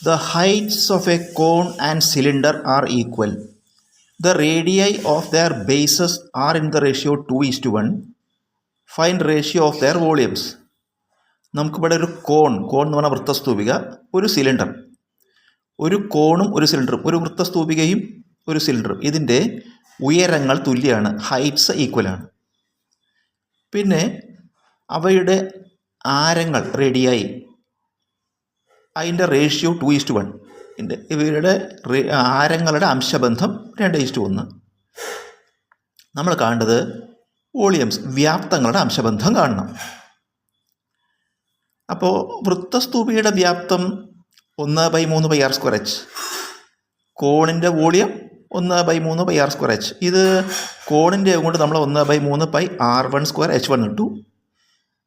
The heights of a cone and cylinder are equal. The radii of their bases are in the ratio 2:1. Find ratio of their volumes. നമുക്കിവിടെ ഒരു കോൺ എന്ന് പറഞ്ഞാൽ വൃത്തസ്തൂപിക, ഒരു cylinder, ഒരു കോണും ഒരു സിലിണ്ടറും, ഒരു വൃത്തസ്തൂപികയും ഒരു സിലിണ്ടറും, ഇതിൻ്റെ ഉയരങ്ങൾ തുല്യമാണ്, ഹൈറ്റ്സ് ഈക്വലാണ്. പിന്നെ അവയുടെ ആരങ്ങൾ റേഡിയായി, അതിൻ്റെ റേഷ്യോ 2:1. ഇവയുടെ ആരങ്ങളുടെ അംശബന്ധം 2:1. നമ്മൾ കാണേണ്ടത് വോളിയംസ്, വ്യാപ്തങ്ങളുടെ അംശബന്ധം കാണണം. അപ്പോൾ വൃത്തസ്തൂപിയുടെ വ്യാപ്തം 1/3πr²h, കോണിൻ്റെ വോളിയം 1/3πr²h. ഇത് കോണിൻ്റെ കൊണ്ട് നമ്മൾ 1/3πr1²h1 ഇട്ടു.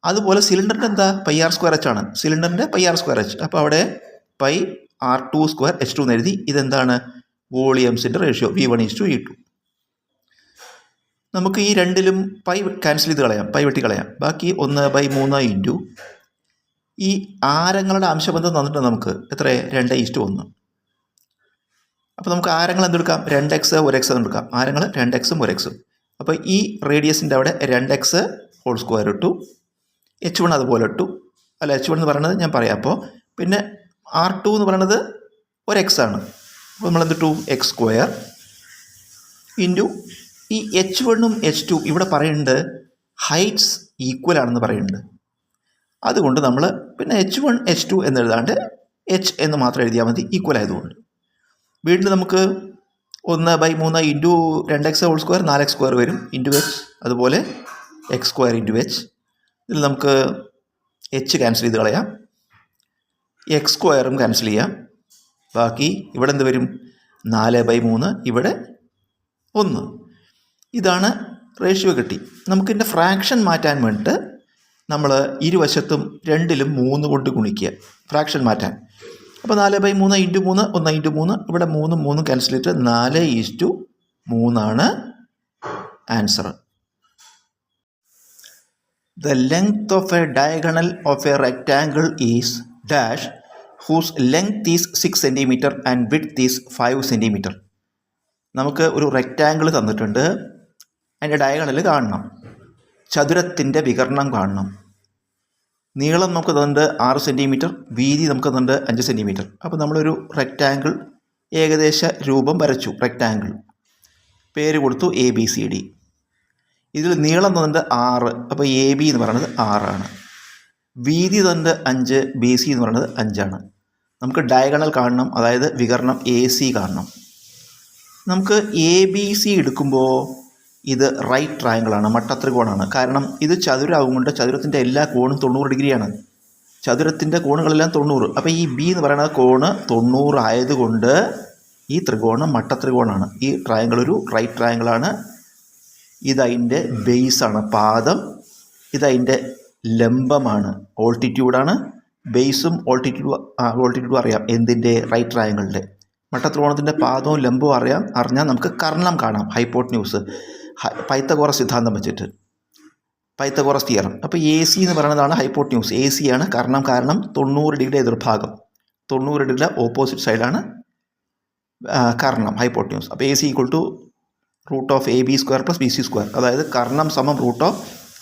അതുപോലെ സിലിണ്ടറിൻ്റെ എന്താ πr²h ആണ്, സിലിണ്ടറിൻ്റെ πr²h. അപ്പോൾ അവിടെ πr2²h2 എന്ന് എഴുതി. ഇതെന്താണ് വോളിയംസിൻ്റെ റേഷ്യോ V1:E2. നമുക്ക് ഈ രണ്ടിലും പൈ ക്യാൻസൽ ചെയ്ത് കളയാം, പൈ വെട്ടി കളയാം. ബാക്കി 1/3 ഇൻറ്റു ഈ ആരങ്ങളുടെ അംശബന്ധം തന്നിട്ട് നമുക്ക് എത്ര 2:1. അപ്പോൾ നമുക്ക് ആരങ്ങൾ എന്തെടുക്കാം, 2x 1x എന്നെടുക്കാം. ആരങ്ങൾ 2x 1x. അപ്പോൾ ഈ റേഡിയസിൻ്റെ അവിടെ 2x² ഇട്ടു, h1 അതുപോലെ ഇട്ടു. അല്ല, h1 എന്ന് പറയുന്നത് ഞാൻ പറയാം. അപ്പോൾ പിന്നെ r2 എന്ന് പറയുന്നത് 1x ആണ്. അപ്പോൾ നമ്മൾ എന്തിട്ടു, x² ഇൻറ്റു ഈ h1ഉം h2 ഇവിടെ പറയുന്നുണ്ട് ഹൈറ്റ്സ് ഈക്വൽ ആണെന്ന് പറയുന്നുണ്ട്. അതുകൊണ്ട് നമ്മൾ പിന്നെ h1 h2 എന്നെഴുതാണ്ട് h എന്ന് മാത്രം എഴുതിയാൽ മതി, ഈക്വൽ ആയതുകൊണ്ട്. വീണ്ടും നമുക്ക് 1/3 ഇൻറ്റു 2x² 4x² വരും, ഇൻറ്റു h, അതുപോലെ x² ഇൻറ്റു h. ഇതിൽ നമുക്ക് h ക്യാൻസൽ ചെയ്ത് കളയാം, x² ക്യാൻസൽ ചെയ്യാം. ബാക്കി ഇവിടെ എന്ത് വരും, 4/3, ഇവിടെ 1. ഇതാണ് റേഷ്യോ കിട്ടി. നമുക്കിതിൻ്റെ ഫ്രാക്ഷൻ മാറ്റാൻ വേണ്ടിയിട്ട് നമ്മൾ ഇരുവശത്തും 2ലും 3 കൊണ്ട് ഗുണിക്കുക, ഫ്രാക്ഷൻ മാറ്റാൻ. അപ്പോൾ 4/3 ഇൻറ്റു 3 1/3, ഇവിടെ 3 3 ക്യാൻസൽ ചെയ്തിട്ട് 4:3 answer. The length of a diagonal of a rectangle is dash whose length is 6 cm and width is 5 cm. നമുക്ക് ഒരു റെക്റ്റാങ്കിൾ തന്നിട്ടുണ്ട്, അതിൻ്റെ ഡയഗണൽ കാണണം, ചതുരത്തിൻ്റെ വികരണം കാണണം. നീളം നമുക്ക് തന്നിട്ടുണ്ട് 6 cm, വീതി നമുക്ക് തന്നിട്ടുണ്ട് 5 cm. അപ്പോൾ നമ്മളൊരു റെക്റ്റാങ്കിൾ ഏകദേശ രൂപം വരച്ചു, റെക്റ്റാങ്കിൾ പേര് കൊടുത്തു ABCD. ഇതിൽ നീളം തന്നിട്ട് 6, അപ്പോൾ AB എന്ന് പറയുന്നത് 6 ആണ്. വീതി തന്നിട്ട് 5, BC എന്ന് പറയുന്നത് 5 ആണ്. നമുക്ക് ഡയഗണൽ കാണണം, അതായത് വികരണം AC കാണണം. നമുക്ക് ABC എടുക്കുമ്പോൾ ഇത് റൈറ്റ് ട്രയാങ്കിളാണ്, മട്ടത്രികോണാണ്. കാരണം ഇത് ചതുരമാകുകൊണ്ട് ചതുരത്തിൻ്റെ എല്ലാ കോണും 90 ഡിഗ്രിയാണ്. ചതുരത്തിൻ്റെ കോണുകളെല്ലാം 90. അപ്പോൾ ഈ B എന്ന് പറയുന്നത് കോണ് 90 ആയതുകൊണ്ട് ഈ ത്രികോണം മട്ടത്രികോണാണ്. ഈ ട്രയാങ്കിൾ ഒരു റൈറ്റ് ട്രയാങ്കിളാണ്. ഇതതിൻ്റെ ബേസാണ്, പാദം. ഇതതിൻ്റെ ലംബമാണ്, ഓൾട്ടിറ്റ്യൂഡാണ്. ബേസും ഓൾട്ടിറ്റ്യൂഡും അറിയാം എന്തിൻ്റെ, റൈറ്റ് ട്രയാങ്കിളിൻ്റെ. മട്ടത്രികോണത്തിൻ്റെ പാദവും ലംബവും അറിഞ്ഞാൽ നമുക്ക് കർണം കാണാം, ഹൈപ്പോട്ട്ന്യൂസ്, പൈത്തഗോറസ് സിദ്ധാന്തം വെച്ചിട്ട്, പൈത്തഗോറസ് തിയറം. അപ്പോൾ AC എന്ന് പറയുന്നതാണ് ഹൈപ്പോട്ട്ന്യൂസ്, AC ആണ് കർണം. കാരണം 90 ഡിഗ്രി എതിർഭാഗം, 90 ഡിഗ്രിയുടെ ഓപ്പോസിറ്റ് സൈഡാണ് കർണം, ഹൈപ്പോട്ട്ന്യൂസ്. അപ്പോൾ AC = √AB² + BC². അതായത് കർണം സമം √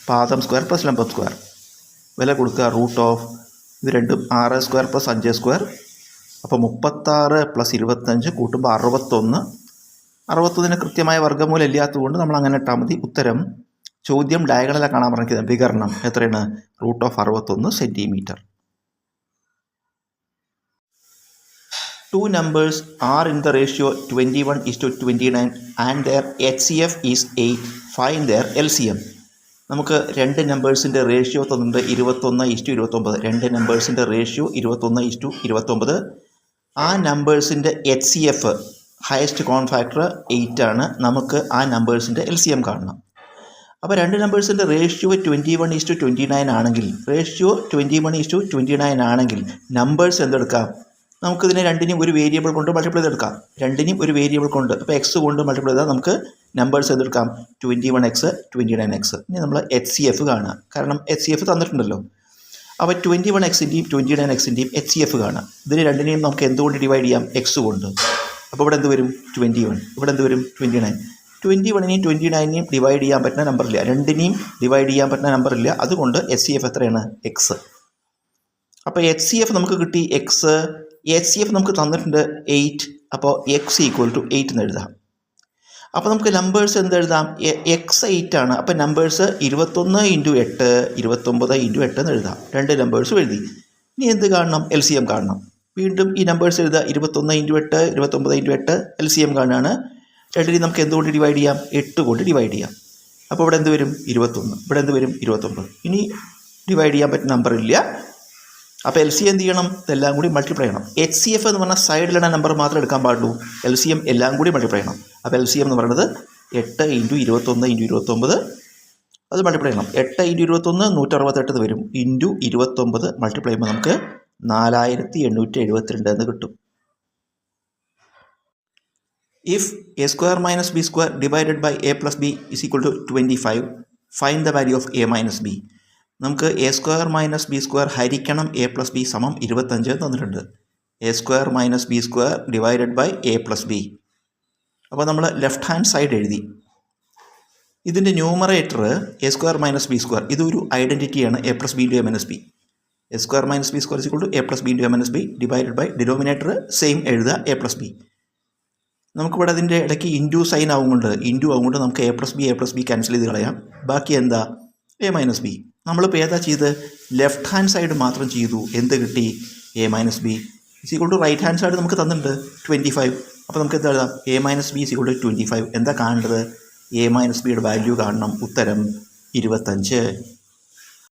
പാദം സ്ക്വയർ + ലംബം സ്ക്വയർ. വില കൊടുക്കുക ഇത് രണ്ടും 6² + 5². അപ്പോൾ 36 + 25 കൂട്ടുമ്പോൾ 61. 61 കൃത്യമായ വർഗ്ഗമൂലം ഇല്ലാത്തതുകൊണ്ട് നമ്മൾ അങ്ങനെ ഇട്ടാൽ മതി. ഉത്തരം ചോദ്യം ഡയഗണലാണ് കാണാൻ പറഞ്ഞത്. വികരണം എത്രയാണ്, √61 cm. Two numbers are in the ratio 21:29 and their HCF is 8. Find their LCM. നമുക്ക് രണ്ട് നമ്പേഴ്സിൻ്റെ റേഷ്യോ തന്നിട്ടുണ്ട് 21:29. രണ്ട് നമ്പേഴ്സിൻ്റെ റേഷ്യോ 21:29. ആ നമ്പേഴ്സിൻ്റെ HCF, ഹയസ്റ്റ് കോമൺ ഫാക്ടർ 8 ആണ്. നമുക്ക് ആ നമ്പേഴ്സിൻ്റെ LCM കാണണം. അപ്പോൾ രണ്ട് നമ്പേഴ്സിൻ്റെ റേഷ്യോ 21:29 ആണെങ്കിൽ, റേഷ്യോ 21:29 ആണെങ്കിൽ നമ്പേഴ്സ് എന്തെടുക്കാം, നമുക്കിതിനെ രണ്ടിനെയും ഒരു വേരിയബിൾ കൊണ്ട് മൾട്ടിപ്ലൈ ചെയ്തെടുക്കാം. രണ്ടിനെയും ഒരു വേരിയബിൾ കൊണ്ട്, അപ്പോൾ എക്സ് കൊണ്ട് മൾട്ടിപ്ലൈ ചെയ്താൽ നമുക്ക് നമ്പേഴ്സ് എന്തെടുക്കാം, 21x 29x. ഇനി നമ്മൾ HCF കാണുക, കാരണം HCF തന്നിട്ടുണ്ടല്ലോ. അപ്പോൾ 21x-ൻ്റെയും 29x-ൻ്റെയും HCF കാണാം. ഇതിന് രണ്ടിനെയും നമുക്ക് എന്തുകൊണ്ട് ഡിവൈഡ് ചെയ്യാം? എക്സ് കൊണ്ട്. അപ്പോൾ ഇവിടെ എന്ത് വരും? 21. ഇവിടെ എന്ത് വരും? 29. 21നെയും 29നെയും ഡിവൈഡ് ചെയ്യാൻ പറ്റുന്ന നമ്പറില്ല, രണ്ടിനെയും ഡിവൈഡ് ചെയ്യാൻ പറ്റുന്ന നമ്പറില്ല. അതുകൊണ്ട് HCF എത്രയാണ്? എക്സ്. അപ്പോൾ HCF നമുക്ക് കിട്ടി എക്സ്. HCF നമുക്ക് തന്നിട്ടുണ്ട് 8. അപ്പോൾ എക്സ് ഈക്വൽ ടു 8 എന്ന് എഴുതാം. അപ്പോൾ നമുക്ക് നമ്പേഴ്സ് എന്തെഴുതാം? എക്സ് 8 ആണ്. അപ്പോൾ നമ്പേഴ്സ് 21 × 8 29 × 8 എന്ന് എഴുതാം. രണ്ട് നമ്പേഴ്സും എഴുതി. ഇനി എന്ത് കാണണം? LCM കാണണം. വീണ്ടും ഈ നമ്പേഴ്സ് എഴുതുക. 21 × 8 29 × 8 LCM കാണുകയാണ്. രണ്ടിനെയും നമുക്ക് എന്തുകൊണ്ട് ഡിവൈഡ് ചെയ്യാം? 8 കൊണ്ട് ഡിവൈഡ് ചെയ്യാം. അപ്പോൾ ഇവിടെ എന്ത് വരും? 21. ഇവിടെ എന്ത് വരും? 29. ഇനി ഡിവൈഡ് ചെയ്യാൻ പറ്റുന്ന നമ്പറില്ല. അപ്പോൾ LCM എന്ത് ചെയ്യണം? ഇതെല്ലാം കൂടി മൾട്ടിപ്ലൈ ചെയ്യണം. HCF എന്ന് പറഞ്ഞാൽ സൈഡിലുള്ള നമ്പർ മാത്രം എടുക്കാൻ പാടുള്ളൂ. LCM എല്ലാം കൂടി മൾട്ടിപ്ലൈ ചെയ്യണം. അപ്പോൾ LCM എന്ന് പറയുന്നത് 8 × 21 × 29 അത് മൾട്ടിപ്ലൈ ചെയ്യണം. 8 × 21 168 വരും. × 29 മൾട്ടിപ്ലൈ ചെയ്യുമ്പോൾ നമുക്ക് 4872 എന്ന് കിട്ടും. If a square minus b square divided by a plus b is equal to 25, find the value of a minus b. നമുക്ക് A square minus B square ഹരിക്കണം എ പ്ലസ് ബി സമം 25 തന്നിട്ടുണ്ട്. A square minus B square divided by A plus B. അപ്പോൾ നമ്മൾ left hand side എഴുതി. ഇതിൻ്റെ numerator A square minus B square, ഇതൊരു ഐഡൻറ്റിറ്റിയാണ്. A plus B into A minus B. A square minus B square equal to A plus B into A minus B divided by denominator same എഴുതുക A plus B. നമുക്കിവിടെ അതിൻ്റെ ഇടയ്ക്ക് into sine ആവുന്നുണ്ട്. Into ആവുകൊണ്ട് നമുക്ക് A plus B cancel ചെയ്ത് കളയാം. ബാക്കി എന്താ? A minus B. നമ്മളിപ്പോൾ ഏതാ ചെയ്ത്? ലെഫ്റ്റ് ഹാൻഡ് സൈഡ് മാത്രം ചെയ്തു. എന്ത് കിട്ടി? A minus B is equal to right hand side നമുക്ക് തന്നിട്ടുണ്ട് 25. അപ്പോൾ നമുക്ക് എന്താ എഴുതാം? A minus B is equal to 25. എന്താ കാണേണ്ടത്? എ മൈനസ് ബിയുടെ വാല്യൂ കാണണം. ഉത്തരം 25.